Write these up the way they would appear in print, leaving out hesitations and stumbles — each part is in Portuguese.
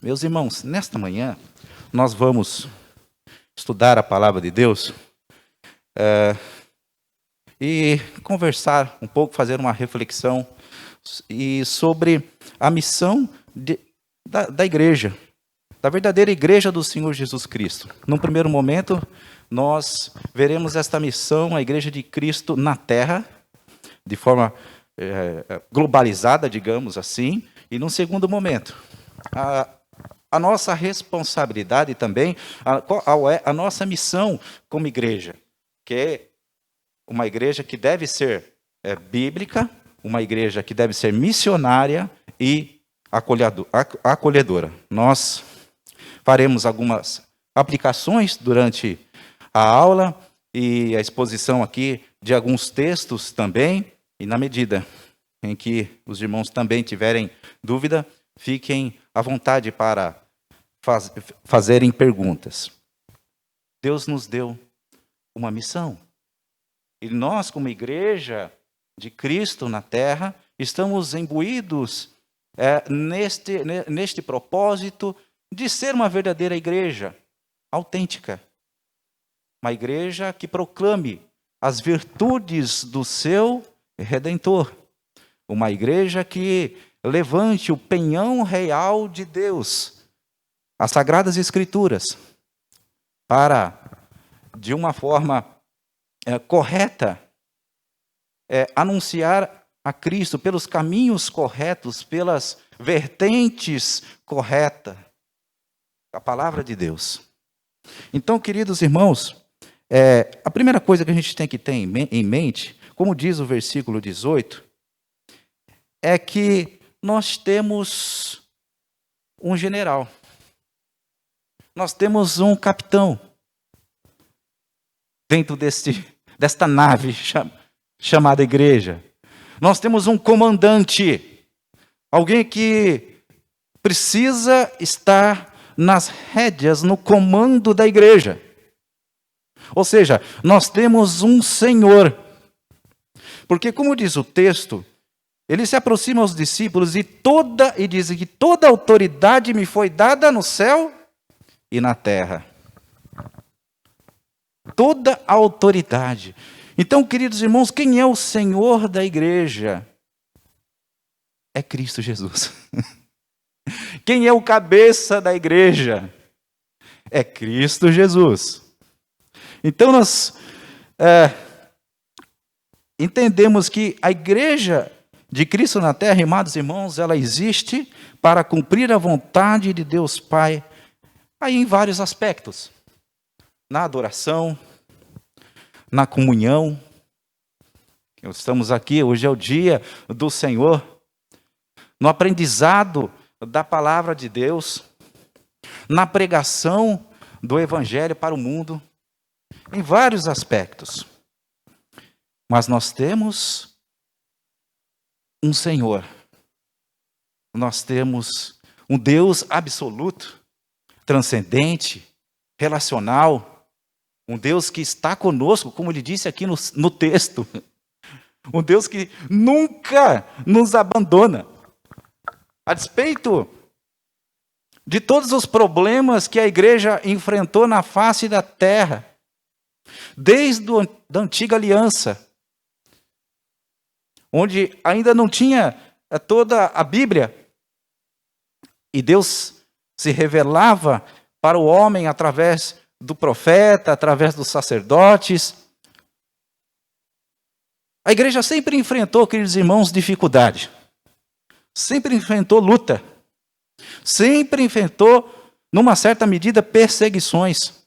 Meus irmãos, nesta manhã nós vamos estudar a palavra de Deus e conversar um pouco, fazer uma reflexão sobre a missão da igreja, da verdadeira igreja do Senhor Jesus Cristo. Num primeiro momento, nós veremos esta missão, a igreja de Cristo na terra, de forma globalizada, digamos assim, e num segundo momento, a nossa responsabilidade também, qual é a nossa missão como igreja, que é uma igreja que deve ser bíblica, uma igreja que deve ser missionária e acolhedora. Nós faremos algumas aplicações durante a aula e a exposição aqui de alguns textos também, e na medida em que os irmãos também tiverem dúvida, fiquem à vontade para fazerem perguntas. Deus nos deu uma missão. E nós, como igreja de Cristo na terra, estamos imbuídos neste propósito de ser uma verdadeira igreja autêntica. Uma igreja que proclame as virtudes do seu Redentor. Uma igreja que levante o penhão real de Deus, as Sagradas Escrituras, para, de uma forma correta, anunciar a Cristo pelos caminhos corretos, pelas vertentes corretas, a palavra de Deus. Então, queridos irmãos, a primeira coisa que a gente tem que ter em mente, como diz o versículo 18, é que nós temos um general, nós temos um capitão dentro desta nave chamada igreja. Nós temos um comandante, alguém que precisa estar nas rédeas, no comando da igreja. Ou seja, nós temos um Senhor. Porque, como diz o texto, ele se aproxima aos discípulos e diz que toda autoridade me foi dada no céu e na terra. Toda a autoridade. Então, queridos irmãos, quem é o Senhor da igreja? É Cristo Jesus. Quem é o cabeça da igreja? É Cristo Jesus. Então, nós entendemos que a igreja de Cristo na terra, amados irmãos, ela existe para cumprir a vontade de Deus Pai, aí em vários aspectos. Na adoração, na comunhão. Estamos aqui, hoje é o dia do Senhor. No aprendizado da palavra de Deus. Na pregação do Evangelho para o mundo. Em vários aspectos. Mas nós temos um Senhor. Nós temos um Deus absoluto, transcendente, relacional. Um Deus que está conosco, como ele disse aqui no texto. Um Deus que nunca nos abandona. A despeito de todos os problemas que a igreja enfrentou na face da terra, desde a antiga aliança, onde ainda não tinha toda a Bíblia, e Deus se revelava para o homem através do profeta, através dos sacerdotes. A igreja sempre enfrentou, queridos irmãos, dificuldade. Sempre enfrentou luta. Sempre enfrentou, numa certa medida, perseguições.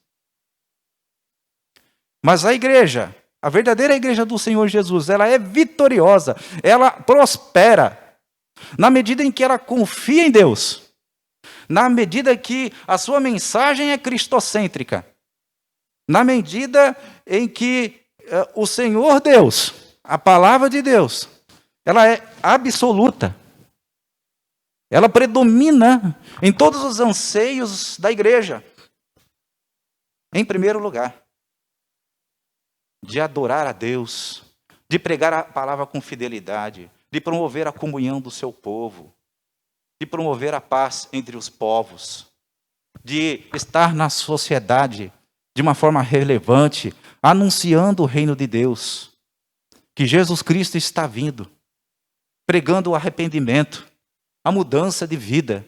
Mas a igreja, a verdadeira igreja do Senhor Jesus, ela é vitoriosa, ela prospera, na medida em que ela confia em Deus. Na medida que a sua mensagem é cristocêntrica. Na medida em que o Senhor Deus, a palavra de Deus, ela é absoluta. Ela predomina em todos os anseios da igreja. Em primeiro lugar, de adorar a Deus, de pregar a palavra com fidelidade, de promover a comunhão do seu povo. de promover a paz entre os povos, de estar na sociedade de uma forma relevante, anunciando o reino de Deus, que Jesus Cristo está vindo, pregando o arrependimento, a mudança de vida,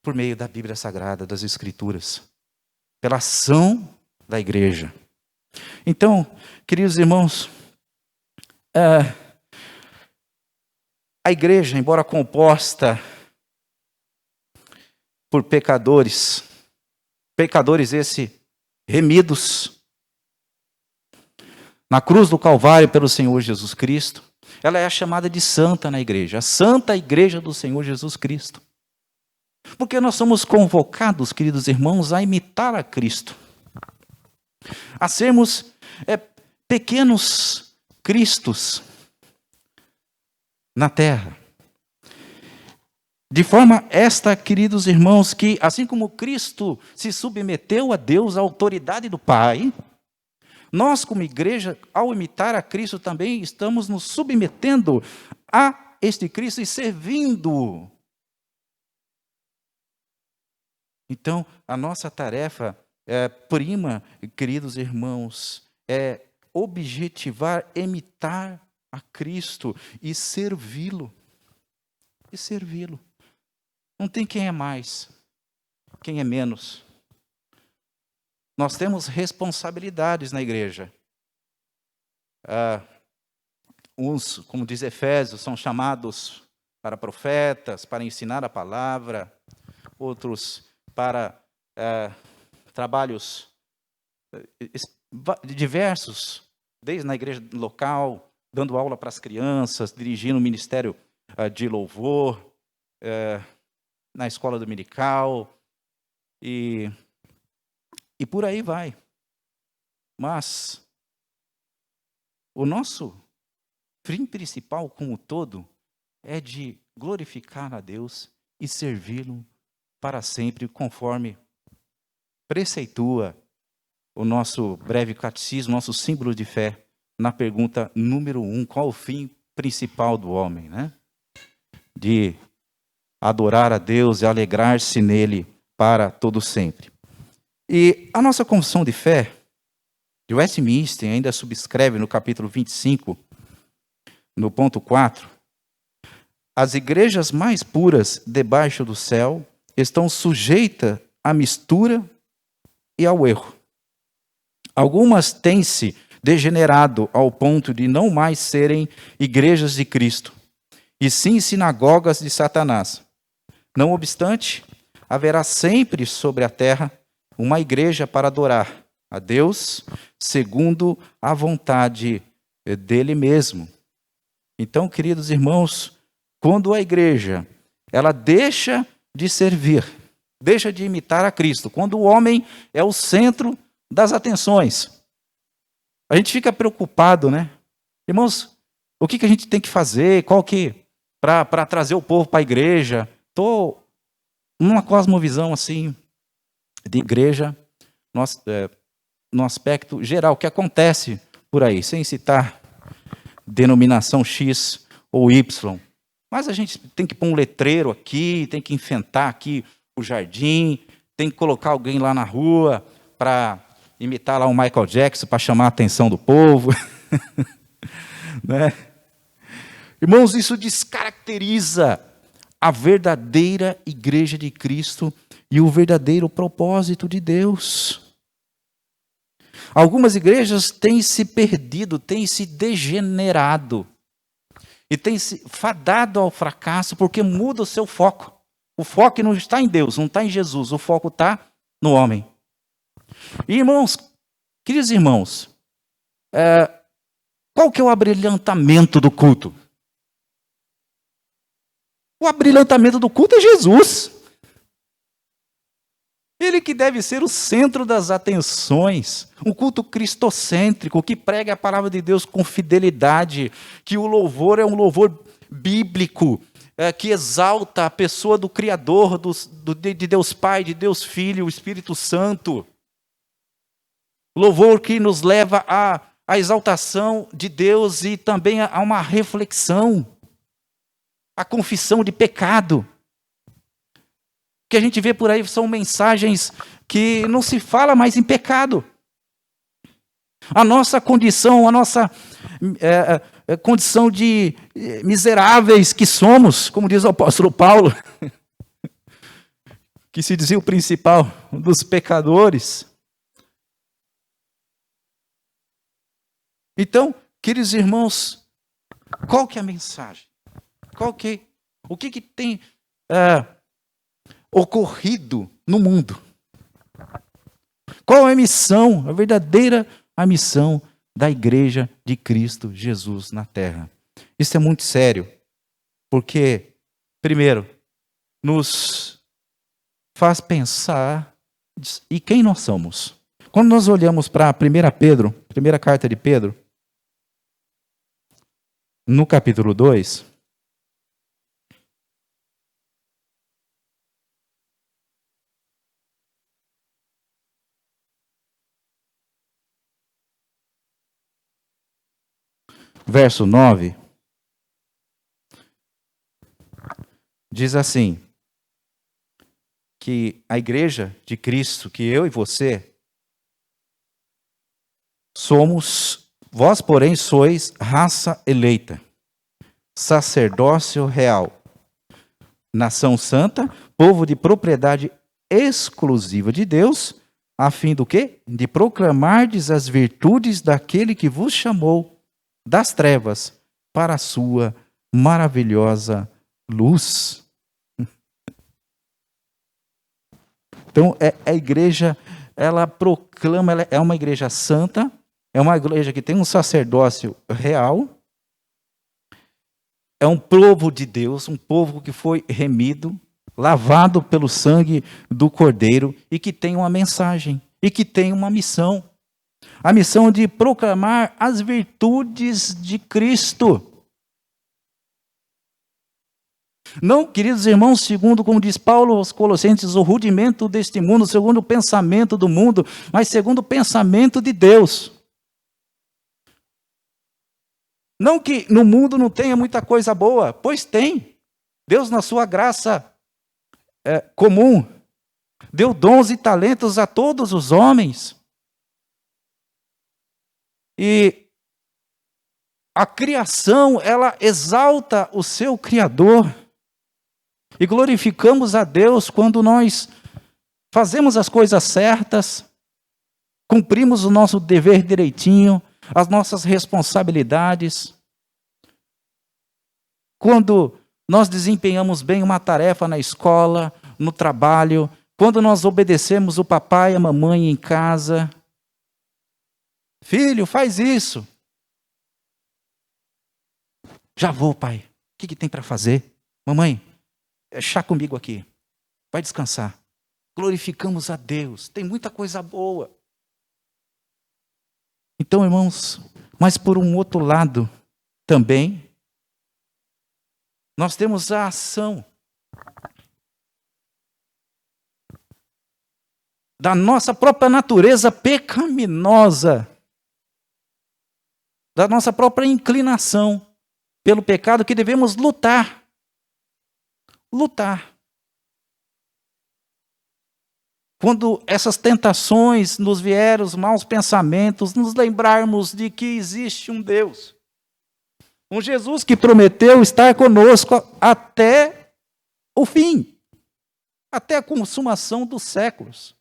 por meio da Bíblia Sagrada, das Escrituras, pela ação da igreja. Então, queridos irmãos, a igreja, embora composta por pecadores esse remidos na cruz do Calvário pelo Senhor Jesus Cristo, ela é chamada de santa na igreja, a santa igreja do Senhor Jesus Cristo. Porque nós somos convocados, queridos irmãos, a imitar a Cristo, a sermos pequenos Cristos na terra. De forma esta, queridos irmãos, que assim como Cristo se submeteu a Deus, à autoridade do Pai, nós como igreja, ao imitar a Cristo também estamos nos submetendo a este Cristo e servindo. Então, a nossa tarefa prima, queridos irmãos, é objetivar, imitar a Cristo e servi-lo. E servi-lo. Não tem quem é mais, quem é menos. Nós temos responsabilidades na igreja. Uns, como diz Efésios, são chamados para profetas, para ensinar a palavra, outros para trabalhos diversos, desde na igreja local, dando aula para as crianças, dirigindo o ministério de louvor, na escola dominical, e por aí vai. Mas o nosso fim principal como todo é de glorificar a Deus e servi-lo para sempre, conforme preceitua o nosso breve catecismo, nosso símbolo de fé, na pergunta número 1, qual o fim principal do homem, né? De adorar a Deus e alegrar-se nele para todo sempre. E a nossa confissão de fé, de Westminster, ainda subscreve no capítulo 25, no ponto 4, as igrejas mais puras debaixo do céu estão sujeitas à mistura e ao erro. Algumas têm-se degenerado ao ponto de não mais serem igrejas de Cristo, e sim sinagogas de Satanás. Não obstante, haverá sempre sobre a terra uma igreja para adorar a Deus segundo a vontade dele mesmo. Então, queridos irmãos, quando a igreja ela deixa de servir, deixa de imitar a Cristo, quando o homem é o centro das atenções, a gente fica preocupado, né? Irmãos, o que a gente tem que fazer? Para trazer o povo para a igreja? Estou numa cosmovisão assim de igreja, no aspecto geral, que acontece por aí, sem citar denominação X ou Y. Mas a gente tem que pôr um letreiro aqui, tem que enfeitar aqui o jardim, tem que colocar alguém lá na rua para imitar lá um Michael Jackson para chamar a atenção do povo. Né? Irmãos, isso descaracteriza a verdadeira igreja de Cristo e o verdadeiro propósito de Deus. Algumas igrejas têm se perdido, têm se degenerado e têm se fadado ao fracasso porque muda o seu foco. O foco não está em Deus, não está em Jesus, o foco está no homem. E, irmãos, queridos irmãos, qual que é o abrilhantamento do culto? O abrilhantamento do culto é Jesus. Ele que deve ser o centro das atenções. Um culto cristocêntrico, que prega a palavra de Deus com fidelidade, que o louvor é um louvor bíblico, que exalta a pessoa do Criador, de Deus Pai, de Deus Filho, o Espírito Santo. Louvor que nos leva à exaltação de Deus e também a uma reflexão. a confissão de pecado. O que a gente vê por aí são mensagens que não se fala mais em pecado. A nossa condição, a nossa condição de miseráveis que somos, como diz o apóstolo Paulo, que se dizia o principal dos pecadores. Então, queridos irmãos, qual que é a mensagem? O que tem ocorrido no mundo? Qual é a missão, a verdadeira missão da Igreja de Cristo Jesus na Terra? Isso é muito sério, porque, primeiro, nos faz pensar em quem nós somos. Quando nós olhamos para a primeira carta de Pedro, no capítulo 2, verso 9, diz assim, que a Igreja de Cristo, que eu e você, somos, vós porém sois raça eleita, sacerdócio real, nação santa, povo de propriedade exclusiva de Deus, a fim do quê? De proclamardes as virtudes daquele que vos chamou das trevas para a sua maravilhosa luz. Então, a igreja, ela proclama, ela é uma igreja santa, é uma igreja que tem um sacerdócio real, é um povo de Deus, um povo que foi remido, lavado pelo sangue do Cordeiro e que tem uma mensagem, e que tem uma missão. A missão de proclamar as virtudes de Cristo. Não, queridos irmãos, segundo, como diz Paulo aos Colossenses, o rudimento deste mundo, segundo o pensamento do mundo, mas segundo o pensamento de Deus. Não que no mundo não tenha muita coisa boa, pois tem. Deus, na sua graça comum, deu dons e talentos a todos os homens. E a criação, ela exalta o seu Criador. E glorificamos a Deus quando nós fazemos as coisas certas, cumprimos o nosso dever direitinho, as nossas responsabilidades. Quando nós desempenhamos bem uma tarefa na escola, no trabalho, quando nós obedecemos o papai e a mamãe em casa. Filho, faz isso. Já vou, pai. O que tem para fazer? Mamãe, chá comigo aqui. Vai descansar. Glorificamos a Deus. Tem muita coisa boa. Então, irmãos, mas por um outro lado também, nós temos a ação da nossa própria natureza pecaminosa, da nossa própria inclinação pelo pecado que devemos lutar. Lutar. Quando essas tentações nos vierem, os maus pensamentos, nos lembrarmos de que existe um Deus. Um Jesus que prometeu estar conosco até o fim. Até a consumação dos séculos.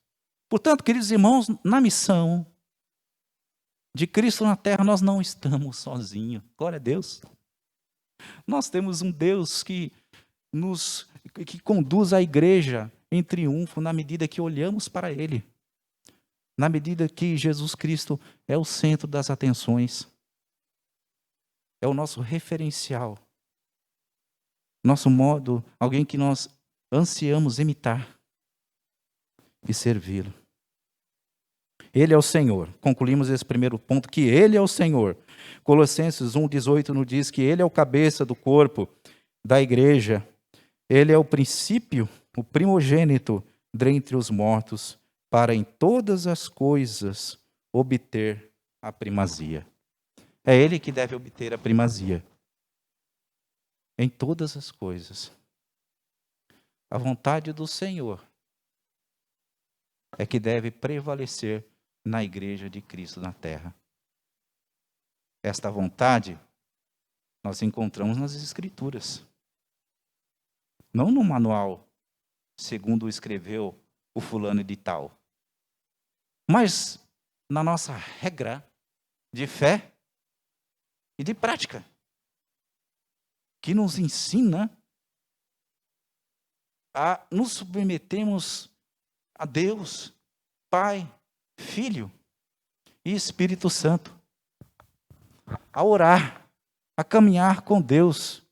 Portanto, queridos irmãos, na missão de Cristo na terra, nós não estamos sozinhos. Glória a Deus. Nós temos um Deus que conduz a igreja em triunfo na medida que olhamos para Ele. Na medida que Jesus Cristo é o centro das atenções. É o nosso referencial. Nosso modo, alguém que nós ansiamos imitar e servi-lo. Ele é o Senhor. Concluímos esse primeiro ponto, que Ele é o Senhor. Colossenses 1,18 nos diz que Ele é o cabeça do corpo da igreja. Ele é o princípio, o primogênito dentre os mortos, para em todas as coisas obter a primazia. É Ele que deve obter a primazia. em todas as coisas. A vontade do Senhor é que deve prevalecer na igreja de Cristo na terra. Esta vontade nós encontramos nas Escrituras. Não no manual, segundo escreveu o fulano de tal, mas na nossa regra de fé e de prática, que nos ensina a nos submetermos a Deus, Pai, Filho e Espírito Santo, a orar, a caminhar com Deus,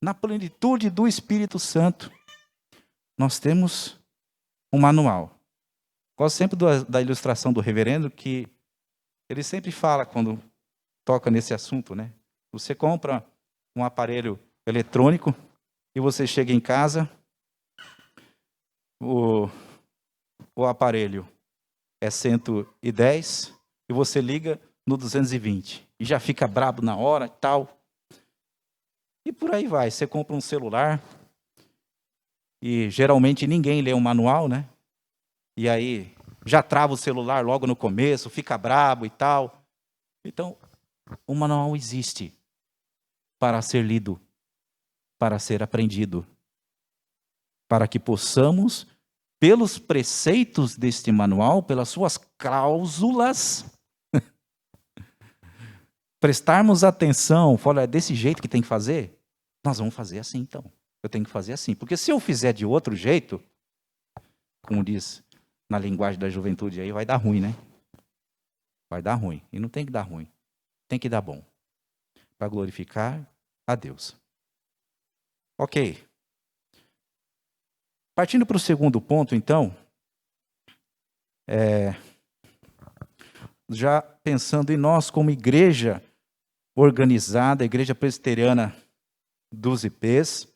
na plenitude do Espírito Santo. Nós temos um manual. Gosto sempre da ilustração do reverendo, que ele sempre fala quando toca nesse assunto, né? Você compra um aparelho eletrônico e você chega em casa, o aparelho é 110 e você liga no 220 e já fica brabo na hora e tal. E por aí vai. Você compra um celular e geralmente ninguém lê o manual, né? E aí já trava o celular logo no começo, fica brabo e tal. Então, o manual existe para ser lido, para ser aprendido, para que possamos, pelos preceitos deste manual, pelas suas cláusulas, prestarmos atenção. Olha, é desse jeito que tem que fazer? Nós vamos fazer assim, então. Eu tenho que fazer assim. Porque se eu fizer de outro jeito, como diz na linguagem da juventude aí, vai dar ruim, né? Vai dar ruim. E não tem que dar ruim. Tem que dar bom. Para glorificar a Deus. Ok. Partindo para o segundo ponto, então, já pensando em nós como igreja organizada, igreja presbiteriana dos IPs,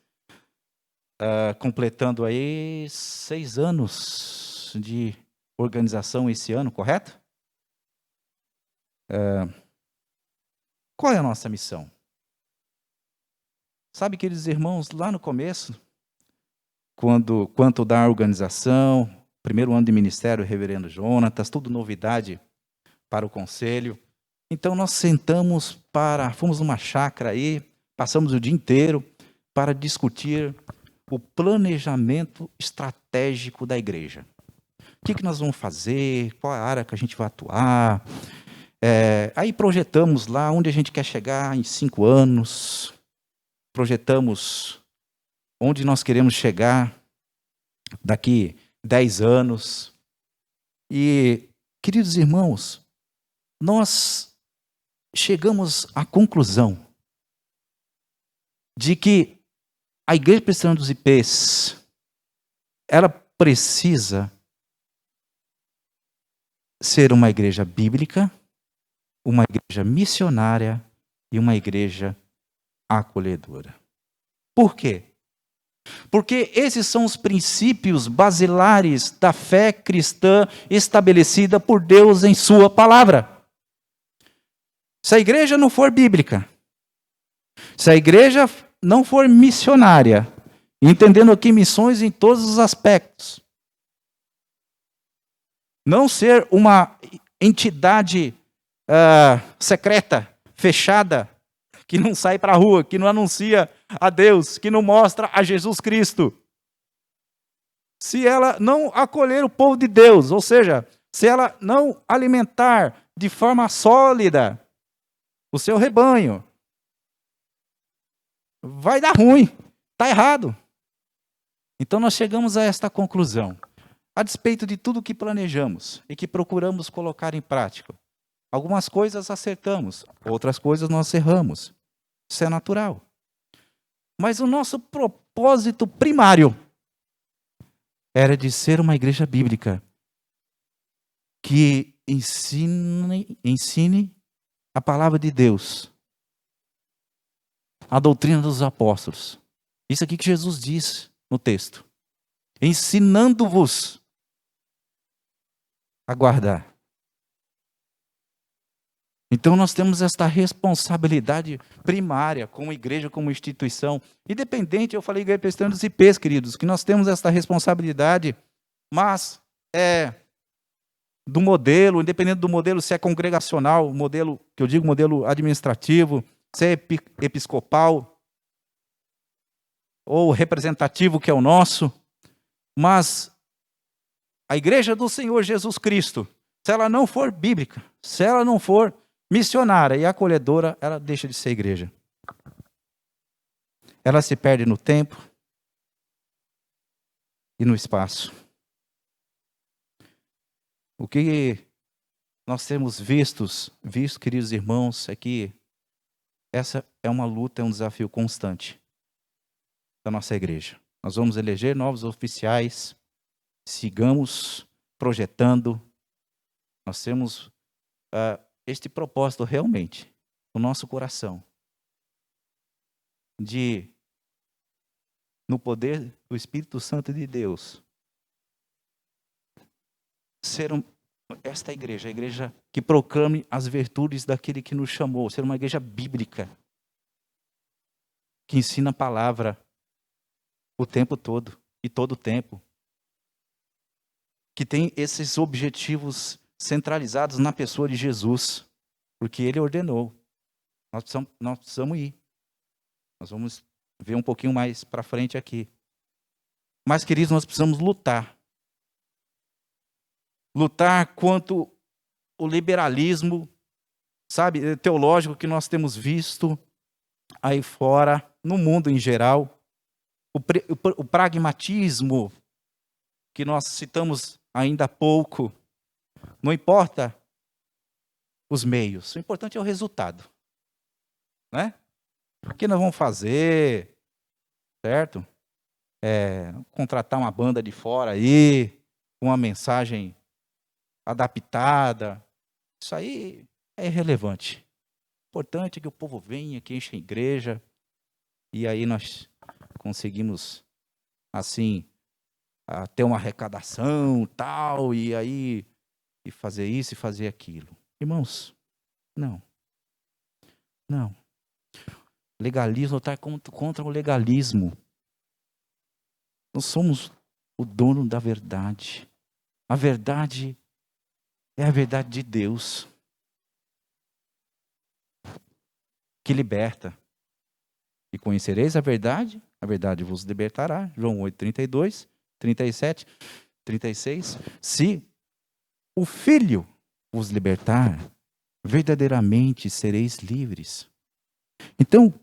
completando aí 6 anos de organização esse ano, correto? Qual é a nossa missão? Sabe, queridos irmãos, lá no começo, quanto da organização, primeiro ano de ministério, reverendo Jonatas, tudo novidade para o conselho. Então nós fomos numa chácara aí, passamos o dia inteiro para discutir o planejamento estratégico da igreja. O que nós vamos fazer, qual é a área que a gente vai atuar. Aí projetamos lá onde a gente quer chegar em 5 anos, projetamos onde nós queremos chegar daqui 10 anos. E, queridos irmãos, nós chegamos à conclusão de que a Igreja Presbiteriana dos IPs, ela precisa ser uma igreja bíblica, uma igreja missionária e uma igreja acolhedora. Por quê? Porque esses são os princípios basilares da fé cristã estabelecida por Deus em sua palavra. Se a igreja não for bíblica, se a igreja não for missionária, entendendo aqui missões em todos os aspectos, não ser uma entidade secreta, fechada, que não sai para a rua, que não anuncia a Deus, que não mostra a Jesus Cristo. Se ela não acolher o povo de Deus, ou seja, se ela não alimentar de forma sólida o seu rebanho, vai dar ruim, está errado. Então nós chegamos a esta conclusão. A despeito de tudo que planejamos e que procuramos colocar em prática, algumas coisas acertamos, outras coisas nós erramos. Isso é natural. Mas o nosso propósito primário era de ser uma igreja bíblica que ensine a palavra de Deus, a doutrina dos apóstolos. Isso aqui que Jesus diz no texto. Ensinando-vos a guardar Então nós temos esta responsabilidade primária como igreja, como instituição, independente, eu falei igreja presbiteriana dos IPs, queridos, que nós temos esta responsabilidade, mas do modelo, independente do modelo, se é congregacional, o modelo, que eu digo modelo administrativo, se é episcopal, ou representativo, que é o nosso, mas a igreja do Senhor Jesus Cristo, se ela não for bíblica, se ela não for missionária e acolhedora, ela deixa de ser igreja. Ela se perde no tempo e no espaço. O que nós temos visto, queridos irmãos, é que essa é uma luta, é um desafio constante da nossa igreja. Nós vamos eleger novos oficiais, sigamos projetando. Nós temos este propósito realmente no nosso coração, de, no poder do Espírito Santo de Deus, ser esta igreja, a igreja que proclame as virtudes daquele que nos chamou, ser uma igreja bíblica, que ensina a palavra o tempo todo e todo o tempo, que tem esses objetivos centralizados na pessoa de Jesus, porque Ele ordenou. Nós precisamos ir. Nós vamos ver um pouquinho mais para frente aqui. Mas, queridos, nós precisamos lutar. Lutar contra o liberalismo, sabe, teológico que nós temos visto aí fora, no mundo em geral. O pragmatismo que nós citamos ainda há pouco. Não importa os meios, o importante é o resultado, né? O que nós vamos fazer, certo? Contratar uma banda de fora aí, com uma mensagem adaptada, isso aí é irrelevante. O importante é que o povo venha, que enche a igreja, e aí nós conseguimos, assim, ter uma arrecadação, tal, e aí e fazer isso e fazer aquilo. Irmãos, não. Legalismo, lutar contra o legalismo. Nós somos o dono da verdade. A verdade é a verdade de Deus, que liberta. E conhecereis a verdade vos libertará. João 8, 32, 37, 36. Se o Filho vos libertar, verdadeiramente sereis livres. Então,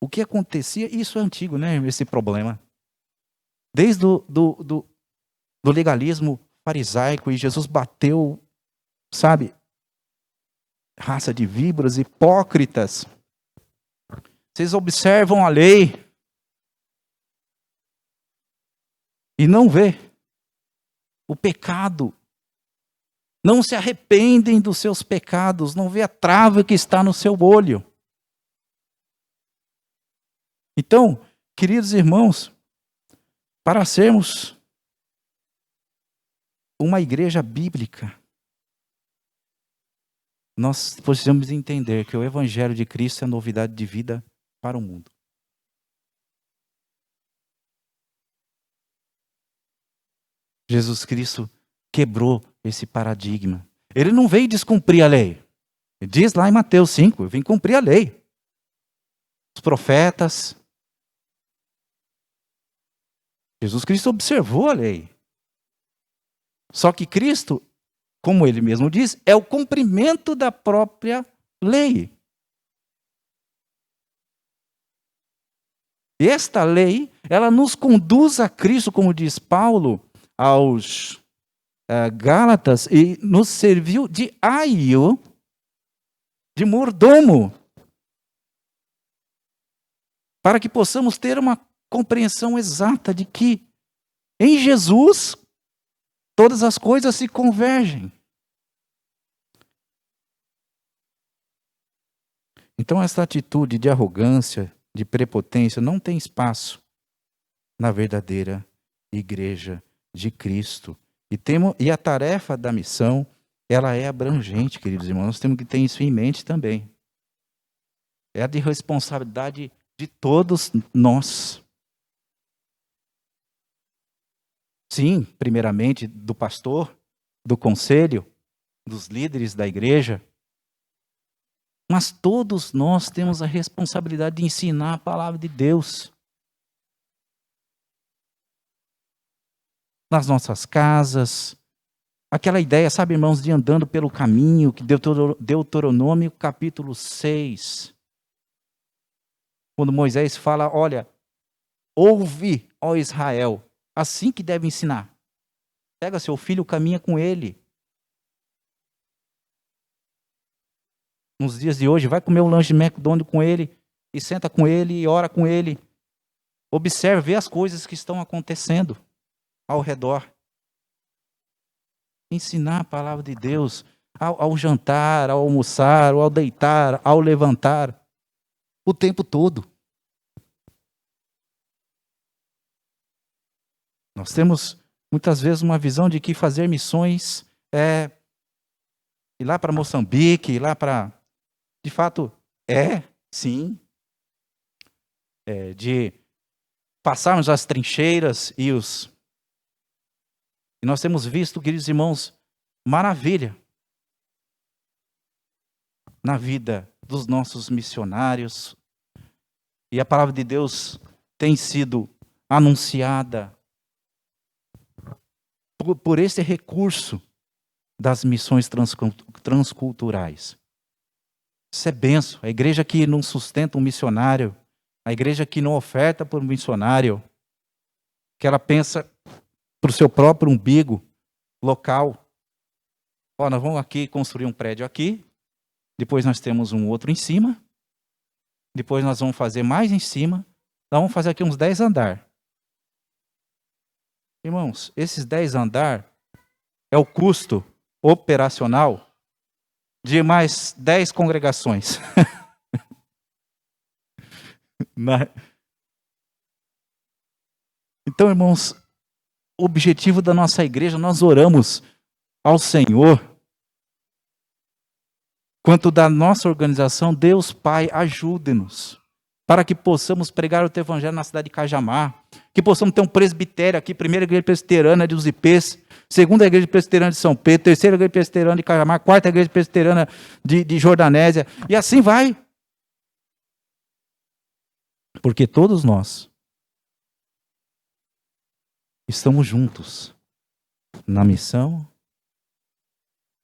o que acontecia, isso é antigo, né? Esse problema. Desde do legalismo farisaico, e Jesus bateu, sabe, raça de víboras, hipócritas. Vocês observam a lei e não vê o pecado. Não se arrependem dos seus pecados, não vê a trava que está no seu olho. Então, queridos irmãos, para sermos uma igreja bíblica, nós precisamos entender que o Evangelho de Cristo é novidade de vida para o mundo. Jesus Cristo quebrou esse paradigma. Ele não veio descumprir a lei. Ele diz lá em Mateus 5, eu vim cumprir a lei. Os profetas. Jesus Cristo observou a lei. Só que Cristo, como ele mesmo diz, é o cumprimento da própria lei. E esta lei, ela nos conduz a Cristo, como diz Paulo aos Gálatas, e nos serviu de aio, de mordomo, para que possamos ter uma compreensão exata de que em Jesus todas as coisas se convergem. Então essa atitude de arrogância, de prepotência, não tem espaço na verdadeira igreja de Cristo. E a tarefa da missão ela é abrangente, queridos irmãos. Nós temos que ter isso em mente também. É de responsabilidade de todos nós. Sim, primeiramente do pastor, do conselho, dos líderes da igreja. Mas todos nós temos a responsabilidade de ensinar a palavra de Deus. Nas nossas casas. Aquela ideia, sabe, irmãos, de andando pelo caminho, que Deuteronômio capítulo 6. Quando Moisés fala, olha, ouve, ó Israel, assim que deve ensinar. Pega seu filho, caminha com ele. Nos dias de hoje, vai comer um lanche de McDonald's com ele, e senta com ele, e ora com ele. Observe, vê as coisas que estão acontecendo ao redor. Ensinar a palavra de Deus ao jantar, ao almoçar, ao deitar, ao levantar, o tempo todo. Nós temos muitas vezes uma visão de que fazer missões é ir lá para Moçambique, ir lá para... De fato, sim, de passarmos as trincheiras e nós temos visto, queridos irmãos, maravilha na vida dos nossos missionários. E a palavra de Deus tem sido anunciada por esse recurso das missões transculturais. Isso é benção. A igreja que não sustenta um missionário, a igreja que não oferta por um missionário, que ela pensa para o seu próprio umbigo local. Nós vamos aqui construir um prédio aqui, depois nós temos um outro em cima, depois nós vamos fazer mais em cima, nós vamos fazer aqui uns 10 andares. Irmãos, esses 10 andares é o custo operacional de mais 10 congregações. Então, irmãos, o objetivo da nossa igreja, nós oramos ao Senhor, quanto da nossa organização, Deus Pai, ajude-nos, para que possamos pregar o teu evangelho na cidade de Cajamar, que possamos ter um presbitério aqui, primeira igreja presbiteriana de Uzipês, segunda igreja presbiteriana de São Pedro, terceira igreja presbiteriana de Cajamar, quarta igreja presbiteriana de Jordanésia, e assim vai. Porque todos nós estamos juntos na missão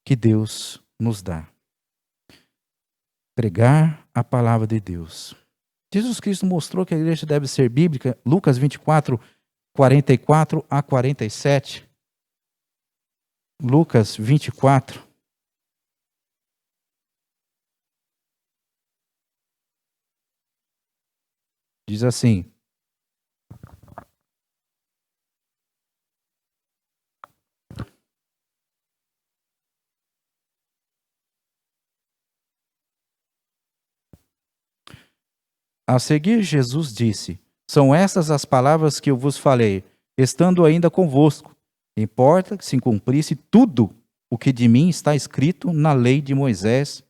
que Deus nos dá. Pregar a palavra de Deus. Jesus Cristo mostrou que a igreja deve ser bíblica, Lucas 24, 44 a 47. Lucas 24. Diz assim: a seguir, Jesus disse: são estas as palavras que eu vos falei, estando ainda convosco. Importa que se cumprisse tudo o que de mim está escrito na lei de Moisés,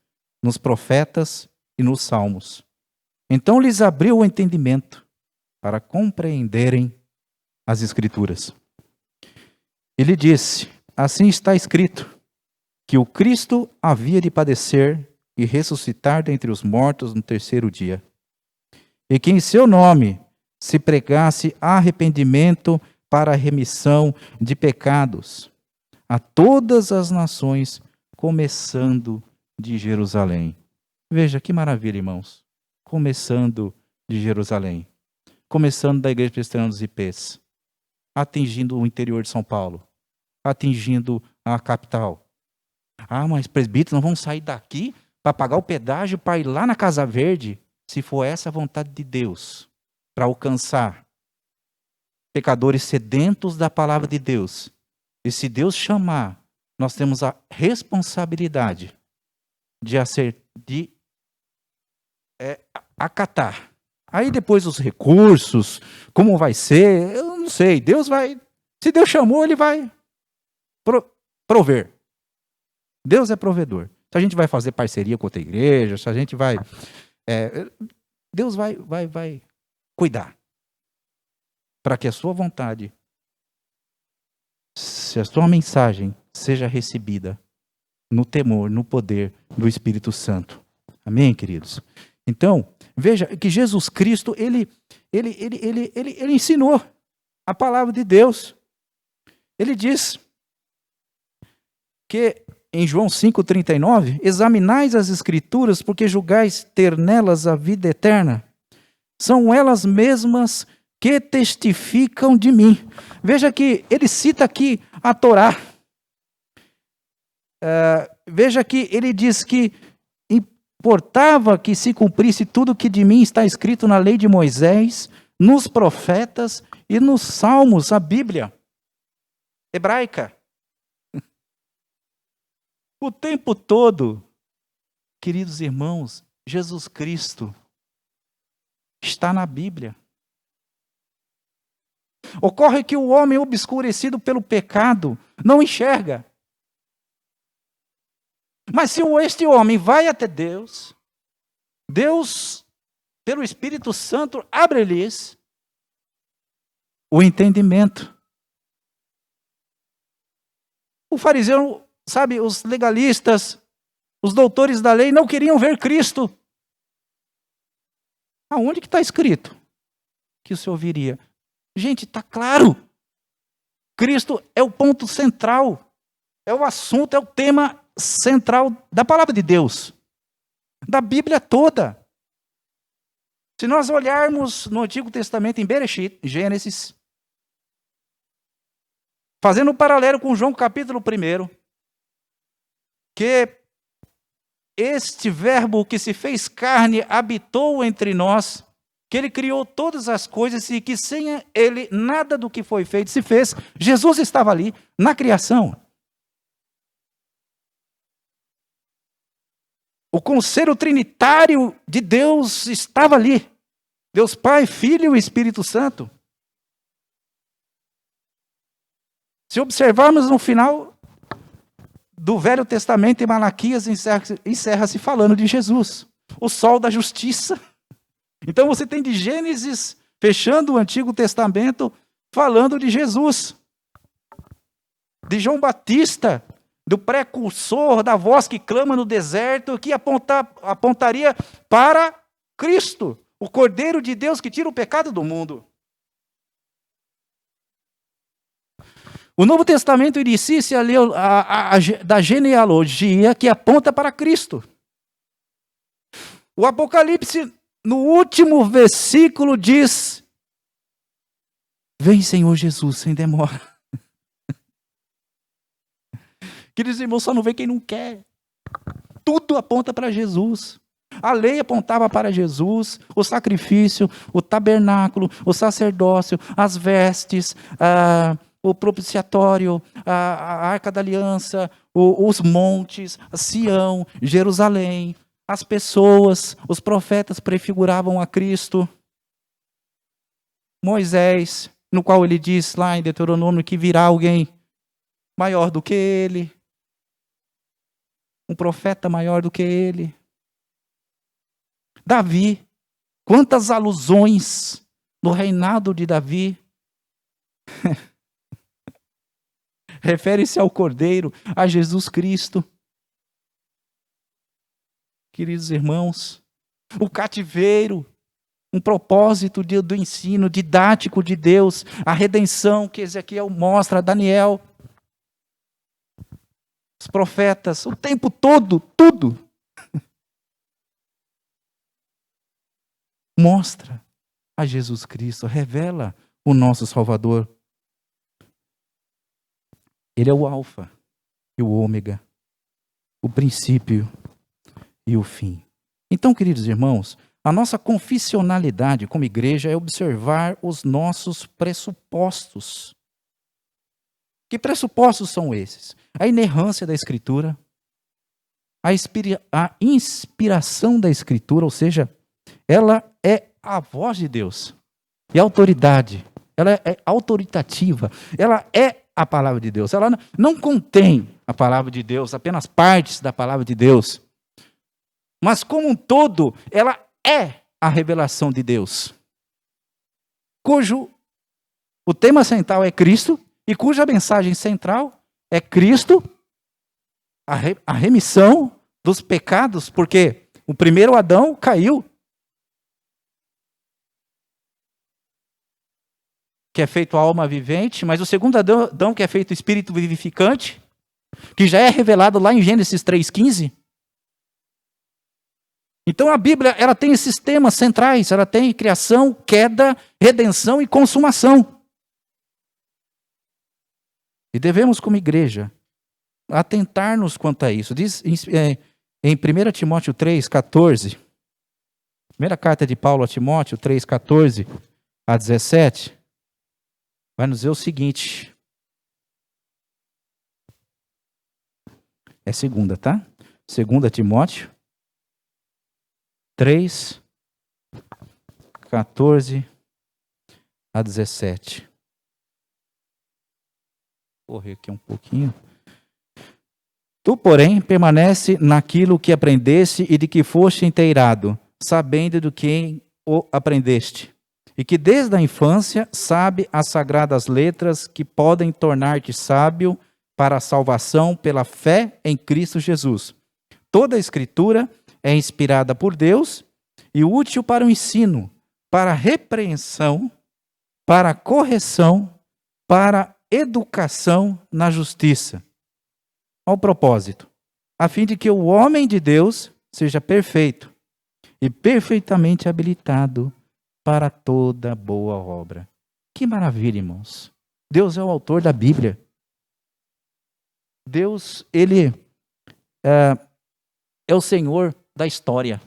nos profetas e nos salmos. Então lhes abriu o entendimento para compreenderem as Escrituras. Ele disse: assim está escrito, que o Cristo havia de padecer e ressuscitar dentre os mortos no terceiro dia. E que em seu nome se pregasse arrependimento para a remissão de pecados a todas as nações, começando de Jerusalém. Veja que maravilha, irmãos. Começando de Jerusalém. Começando da Igreja Presbiteriana dos Ipês. Atingindo o interior de São Paulo. Atingindo a capital. Mas presbíteros, não vamos sair daqui para pagar o pedágio para ir lá na Casa Verde, se for essa a vontade de Deus, para alcançar pecadores sedentos da palavra de Deus. E se Deus chamar, nós temos a responsabilidade de acatar. Aí depois os recursos, como vai ser, eu não sei. Deus vai, se Deus chamou, Ele vai prover. Deus é provedor. Se a gente vai fazer parceria com outra igreja, se a gente vai... Deus vai cuidar. Para que a sua vontade, se a sua mensagem seja recebida no temor, no poder do Espírito Santo. Amém, queridos? Então, veja que Jesus Cristo, ele ensinou a palavra de Deus. Ele diz que em João 5,39, examinais as Escrituras, porque julgais ter nelas a vida eterna. São elas mesmas que testificam de mim. Veja que ele cita aqui a Torá. Veja que ele diz que importava que se cumprisse tudo que de mim está escrito na lei de Moisés, nos profetas e nos salmos, a Bíblia hebraica. O tempo todo, queridos irmãos, Jesus Cristo está na Bíblia. Ocorre que o homem obscurecido pelo pecado não enxerga. Mas se este homem vai até Deus, Deus, pelo Espírito Santo, abre-lhes o entendimento. O fariseu, sabe, os legalistas, os doutores da lei não queriam ver Cristo. Aonde que está escrito que o Senhor viria? Gente, está claro. Cristo é o ponto central, é o assunto, é o tema central da palavra de Deus, da Bíblia toda. Se nós olharmos no Antigo Testamento, em Bereshit, Gênesis, fazendo um paralelo com João capítulo 1, que este verbo que se fez carne habitou entre nós, que ele criou todas as coisas e que sem ele nada do que foi feito se fez. Jesus estava ali na criação. O conselho trinitário de Deus estava ali. Deus Pai, Filho e Espírito Santo. Se observarmos no final do Velho Testamento, em Malaquias, encerra-se falando de Jesus, o sol da justiça. Então você tem de Gênesis, fechando o Antigo Testamento, falando de Jesus. De João Batista, do precursor, da voz que clama no deserto, que apontaria para Cristo, o Cordeiro de Deus que tira o pecado do mundo. O Novo Testamento inicia-se ali da genealogia que aponta para Cristo. O Apocalipse, no último versículo, diz: vem, Senhor Jesus, sem demora. Queridos irmãos, só não vê quem não quer. Tudo aponta para Jesus. A lei apontava para Jesus, o sacrifício, o tabernáculo, o sacerdócio, as vestes, o propiciatório, a arca da aliança, os montes, Sião, Jerusalém, as pessoas, os profetas prefiguravam a Cristo. Moisés, no qual ele diz lá em Deuteronômio que virá alguém maior do que ele, um profeta maior do que ele. Davi, quantas alusões no reinado de Davi. Refere-se ao Cordeiro, a Jesus Cristo. Queridos irmãos, o cativeiro, um propósito do ensino didático de Deus, a redenção que Ezequiel mostra, Daniel, os profetas, o tempo todo, tudo mostra a Jesus Cristo, revela o nosso Salvador. Ele é o alfa e o ômega, o princípio e o fim. Então, queridos irmãos, a nossa confissionalidade como igreja é observar os nossos pressupostos. Que pressupostos são esses? A inerrância da Escritura, a inspiração da Escritura, ou seja, ela é a voz de Deus e a ela é autoritativa, ela é a palavra de Deus, ela não contém a palavra de Deus, apenas partes da palavra de Deus. Mas como um todo, ela é a revelação de Deus, cujo o tema central é Cristo e cuja mensagem central é Cristo, a remissão dos pecados, porque o primeiro Adão caiu, que é feito alma vivente, mas o segundo Adão, que é feito espírito vivificante, que já é revelado lá em Gênesis 3,15. Então a Bíblia, ela tem esses temas centrais, ela tem criação, queda, redenção e consumação. E devemos, como igreja, atentar-nos quanto a isso. Diz em 1 Timóteo 3,14, primeira carta de Paulo a Timóteo 3,14 a 17, vai nos dizer o seguinte. É segunda, tá? 2 Timóteo 3, 14 a 17. Vou correr aqui um pouquinho. Tu, porém, permanece naquilo que aprendeste e de que foste inteirado, sabendo do quem o aprendeste, e que desde a infância sabe as sagradas letras que podem tornar-te sábio para a salvação pela fé em Cristo Jesus. Toda a Escritura é inspirada por Deus e útil para o ensino, para a repreensão, para a correção, para a educação na justiça. Ao propósito, a fim de que o homem de Deus seja perfeito e perfeitamente habilitado para toda boa obra. Que maravilha, irmãos. Deus é o autor da Bíblia. Deus, Ele é o Senhor da história.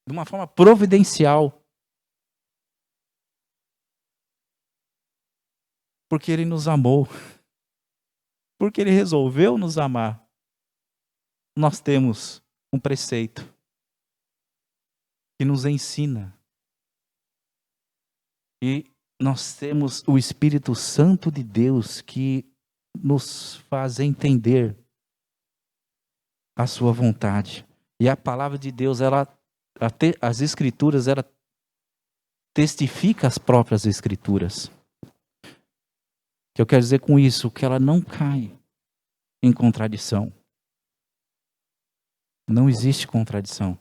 De uma forma providencial. Porque Ele nos amou. Porque Ele resolveu nos amar. Nós temos um preceito que nos ensina. E nós temos o Espírito Santo de Deus que nos faz entender a sua vontade. E a palavra de Deus, as Escrituras, ela testifica as próprias Escrituras. O que eu quero dizer com isso? Que ela não cai em contradição. Não existe contradição.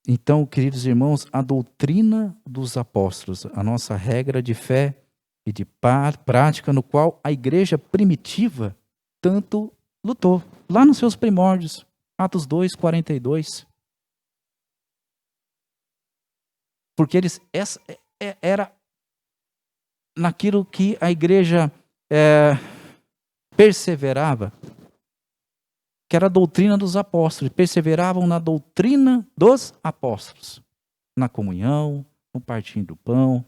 Então, queridos irmãos, a doutrina dos apóstolos, a nossa regra de fé e de prática, no qual a igreja primitiva tanto lutou, lá nos seus primórdios, Atos 2, 42. Porque era naquilo que a igreja perseverava, que era a doutrina dos apóstolos, perseveravam na doutrina dos apóstolos, na comunhão, no partir do pão.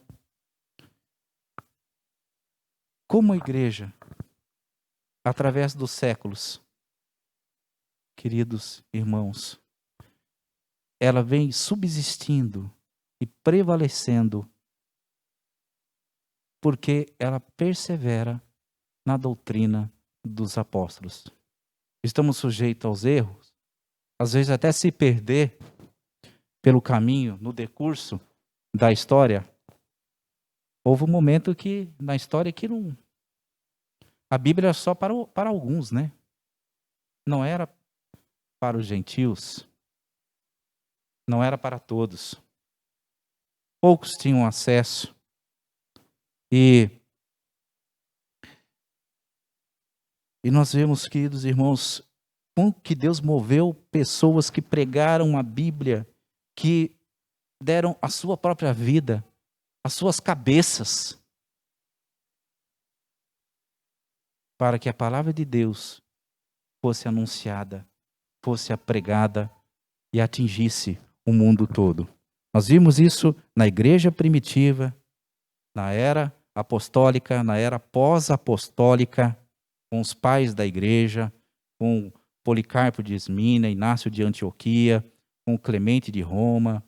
Como a igreja, através dos séculos, queridos irmãos, ela vem subsistindo e prevalecendo, porque ela persevera na doutrina dos apóstolos. Estamos sujeitos aos erros, às vezes até se perder pelo caminho, no decurso da história. Houve um momento na história que a Bíblia era só para alguns, né? Não era para os gentios, não era para todos. Poucos tinham acesso. E nós vemos, queridos irmãos, como que Deus moveu pessoas que pregaram a Bíblia, que deram a sua própria vida, as suas cabeças, para que a palavra de Deus fosse anunciada, fosse pregada e atingisse o mundo todo. Nós vimos isso na igreja primitiva, na era apostólica, na era pós-apostólica, com os pais da igreja, com Policarpo de Esmina, Inácio de Antioquia, com Clemente de Roma,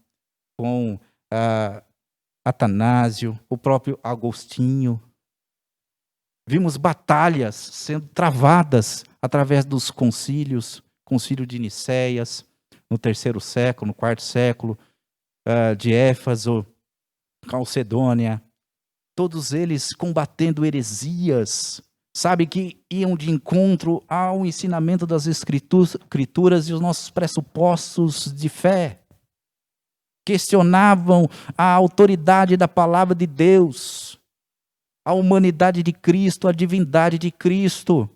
com Atanásio, o próprio Agostinho. Vimos batalhas sendo travadas através dos concílios, concílio de Nicéias, no 3º século, no 4º século, de Éfaso, Calcedônia, todos eles combatendo heresias, sabe, que iam de encontro ao ensinamento das escrituras e os nossos pressupostos de fé. Questionavam a autoridade da palavra de Deus, a humanidade de Cristo, a divindade de Cristo,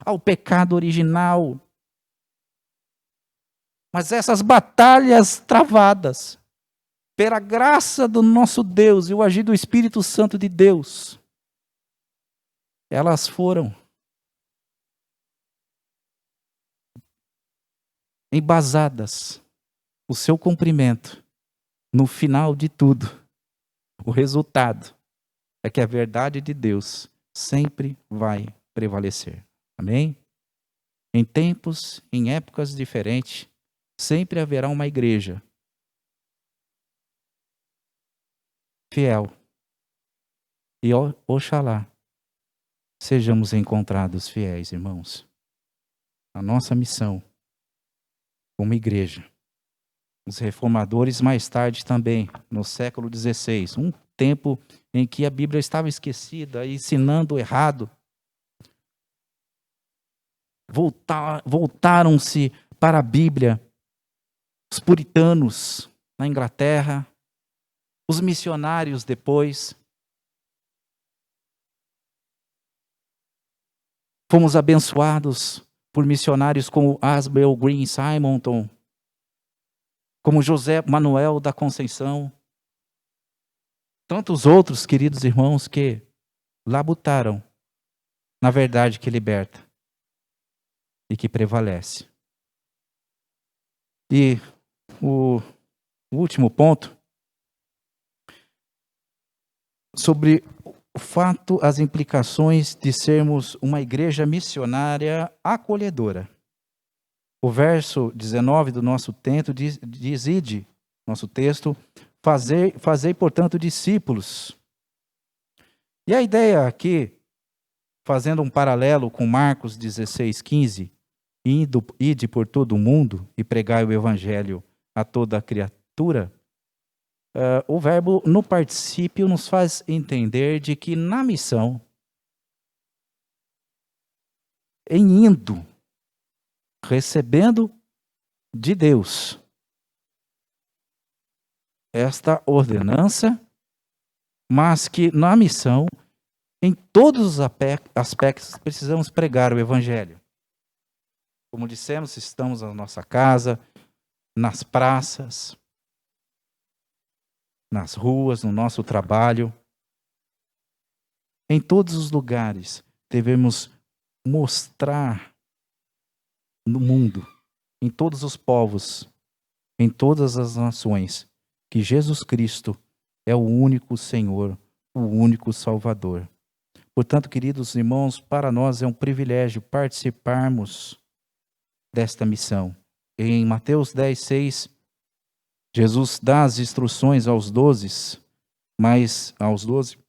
ao pecado original. Mas essas batalhas travadas, pela graça do nosso Deus e o agir do Espírito Santo de Deus, elas foram embasadas, o seu cumprimento, no final de tudo. O resultado é que a verdade de Deus sempre vai prevalecer. Amém? Em tempos, em épocas diferentes, sempre haverá uma igreja fiel. E oxalá sejamos encontrados fiéis, irmãos. A nossa missão como igreja. Os reformadores mais tarde também, no século XVI, um tempo em que a Bíblia estava esquecida, ensinando errado, voltaram-se para a Bíblia. Os puritanos na Inglaterra, os missionários depois. Fomos abençoados por missionários como Asbel Green Simonton, como José Manuel da Conceição, tantos outros, queridos irmãos, que labutaram na verdade que liberta e que prevalece. E o último ponto, sobre o fato, as implicações de sermos uma igreja missionária acolhedora. O verso 19 do nosso texto diz ide, nosso texto, fazei, portanto, discípulos. E a ideia aqui, fazendo um paralelo com Marcos 16:15, ide por todo o mundo e pregai o evangelho a toda a criatura, o verbo no particípio nos faz entender de que na missão, em indo, recebendo de Deus esta ordenança, mas que na missão, em todos os aspectos, precisamos pregar o evangelho. Como dissemos, estamos na nossa casa, nas praças, nas ruas, no nosso trabalho. Em todos os lugares, devemos mostrar no mundo, em todos os povos, em todas as nações, que Jesus Cristo é o único Senhor, o único Salvador. Portanto, queridos irmãos, para nós é um privilégio participarmos desta missão. Em Mateus 10:6, Jesus dá as instruções aos 12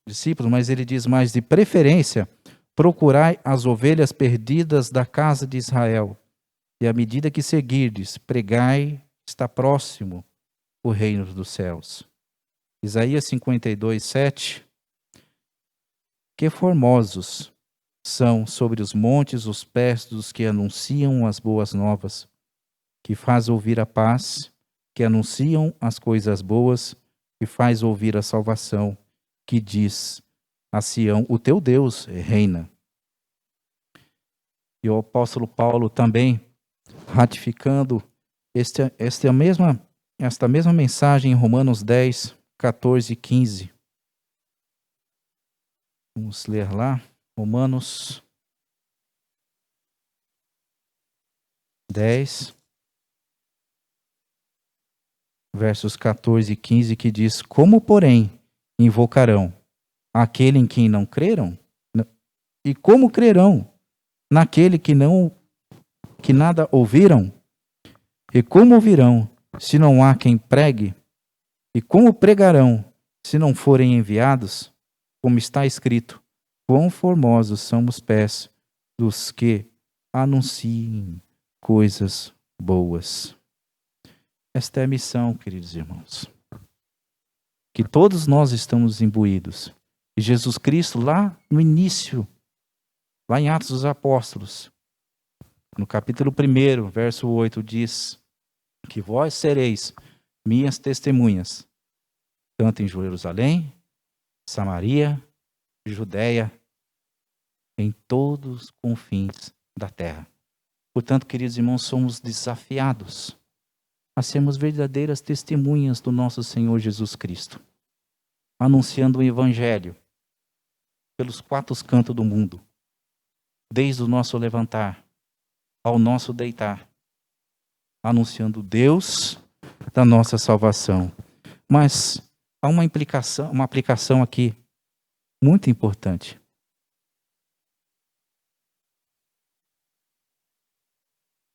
discípulos, mas ele diz mais de preferência, procurai as ovelhas perdidas da casa de Israel. E à medida que seguirdes, pregai, está próximo o reino dos céus. Isaías 52:7. Que formosos são sobre os montes os pés dos que anunciam as boas novas, que faz ouvir a paz, que anunciam as coisas boas, que faz ouvir a salvação, que diz a Sião, o teu Deus reina. E o apóstolo Paulo também, ratificando esta mesma mensagem em Romanos 10, 14 e 15. Vamos ler lá, Romanos 10, versos 14 e 15, que diz: como, porém, invocarão aquele em quem não creram? E como crerão naquele que nada ouviram? E como ouvirão, se não há quem pregue? E como pregarão, se não forem enviados, como está escrito, quão formosos são os pés dos que anunciem coisas boas. Esta é a missão, queridos irmãos, que todos nós estamos imbuídos. E Jesus Cristo, lá no início, lá em Atos dos Apóstolos, no capítulo 1, verso 8, diz que vós sereis minhas testemunhas, tanto em Jerusalém, Samaria, Judéia, em todos os confins da terra. Portanto, queridos irmãos, somos desafiados a sermos verdadeiras testemunhas do nosso Senhor Jesus Cristo, anunciando o Evangelho pelos quatro cantos do mundo, desde o nosso levantar ao nosso deitar, anunciando Deus da nossa salvação. Mas há uma aplicação aqui muito importante.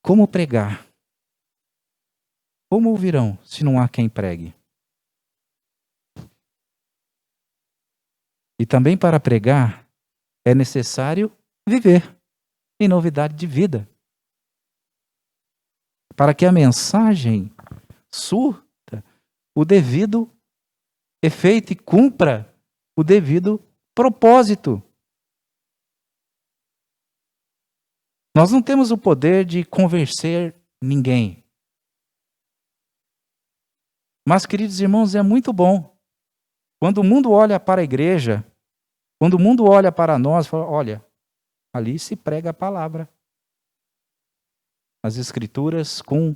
Como pregar? Como ouvirão se não há quem pregue? E também para pregar é necessário viver em novidade de vida, para que a mensagem surta o devido efeito e cumpra o devido propósito. Nós não temos o poder de convencer ninguém. Mas, queridos irmãos, é muito bom quando o mundo olha para a igreja, quando o mundo olha para nós, fala, olha, ali se prega a palavra. As Escrituras com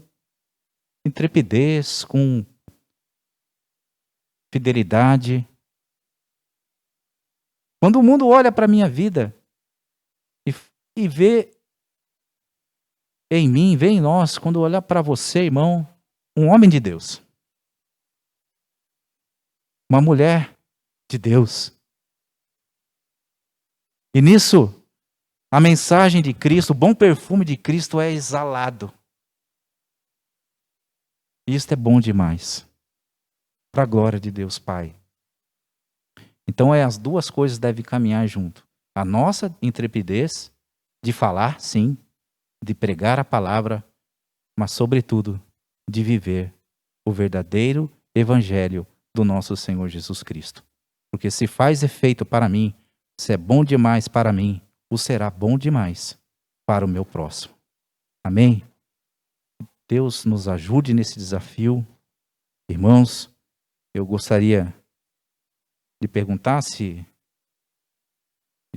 intrepidez, com fidelidade. Quando o mundo olha para a minha vida e vê em mim, vê em nós, quando olhar para você, irmão, um homem de Deus, uma mulher de Deus. E nisso, a mensagem de Cristo, o bom perfume de Cristo é exalado. E isso é bom demais. Para a glória de Deus Pai. Então as duas coisas devem caminhar junto. A nossa intrepidez de falar, sim, de pregar a palavra, mas sobretudo de viver o verdadeiro evangelho do nosso Senhor Jesus Cristo. Porque se faz efeito para mim, se é bom demais para mim, o será bom demais para o meu próximo. Amém? Deus nos ajude nesse desafio. Irmãos, eu gostaria de perguntar se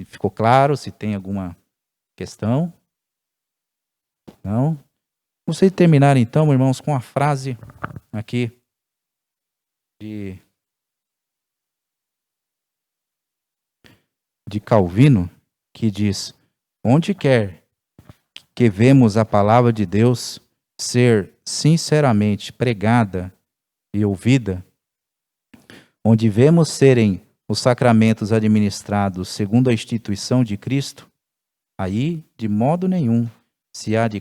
ficou claro, se tem alguma questão. Não? Gostaria de terminar então, irmãos, com a frase aqui de Calvino, que diz: onde quer que vemos a palavra de Deus ser sinceramente pregada e ouvida, onde vemos serem os sacramentos administrados segundo a instituição de Cristo, aí, de modo nenhum, se há de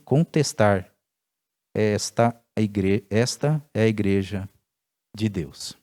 contestar esta é a igreja de Deus.